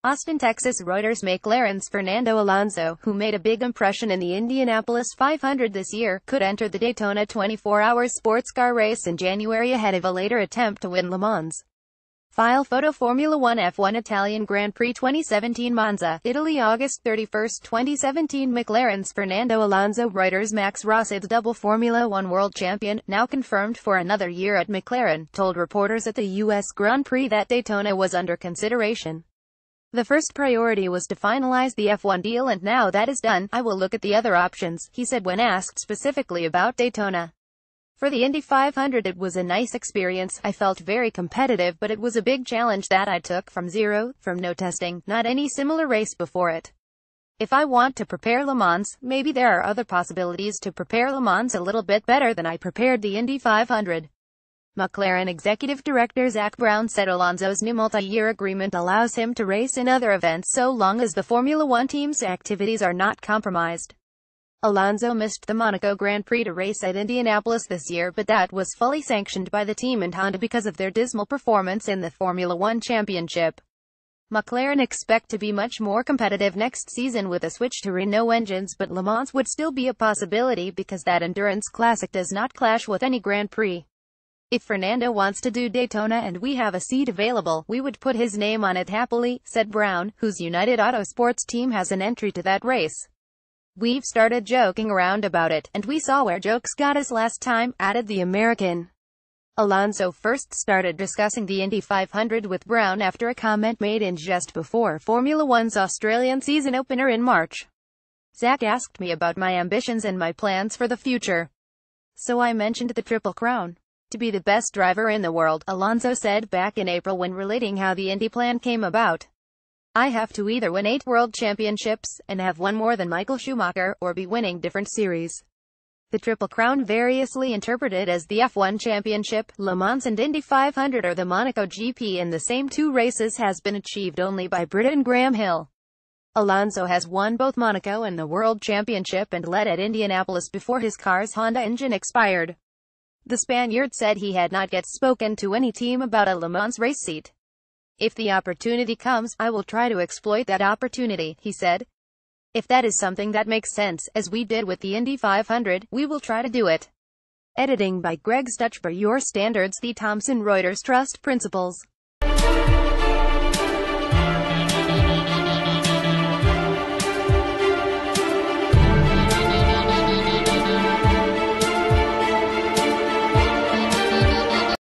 Austin, Texas. Reuters. McLaren's Fernando Alonso, who made a big impression in the Indianapolis 500 this year, could enter the Daytona 24-hour sports car race in January ahead of a later attempt to win Le Mans. File photo. Formula 1 F1 Italian Grand Prix 2017 Monza, Italy, August 31, 2017. McLaren's Fernando Alonso. Reuters. Max Rosset's double Formula 1 world champion, now confirmed for another year at McLaren, told reporters at the U.S. Grand Prix that Daytona was under consideration. The first priority was to finalize the F1 deal, and now that is done, I will look at the other options, he said when asked specifically about Daytona. For the Indy 500 it was a nice experience. I felt very competitive, but it was a big challenge that I took from zero, from no testing, not any similar race before it. If I want to prepare Le Mans, maybe there are other possibilities to prepare Le Mans a little bit better than I prepared the Indy 500. McLaren Executive Director Zak Brown said Alonso's new multi-year agreement allows him to race in other events so long as the Formula One team's activities are not compromised. Alonso missed the Monaco Grand Prix to race at Indianapolis this year, but that was fully sanctioned by the team and Honda because of their dismal performance in the Formula One Championship. McLaren expect to be much more competitive next season with a switch to Renault engines, but Le Mans would still be a possibility because that endurance classic does not clash with any Grand Prix. If Fernando wants to do Daytona and we have a seat available, we would put his name on it happily, said Brown, whose United Autosports team has an entry to that race. We've started joking around about it, and we saw where jokes got us last time, added the American. Alonso first started discussing the Indy 500 with Brown after a comment made in just before Formula One's Australian season opener in March. Zak asked me about my ambitions and my plans for the future. So I mentioned the Triple Crown. To be the best driver in the world, Alonso said back in April when relating how the Indy plan came about. I have to either win 8 world championships, and have one more than Michael Schumacher, or be winning different series. The Triple Crown, variously interpreted as the F1 Championship, Le Mans and Indy 500 or the Monaco GP in the same 2 races, has been achieved only by Briton Graham Hill. Alonso has won both Monaco and the World Championship and led at Indianapolis before his car's Honda engine expired. The Spaniard said he had not yet spoken to any team about a Le Mans race seat. If the opportunity comes, I will try to exploit that opportunity, he said. If that is something that makes sense, as we did with the Indy 500, we will try to do it. Editing by Greg Stutch. For your standards, the Thomson Reuters Trust Principles.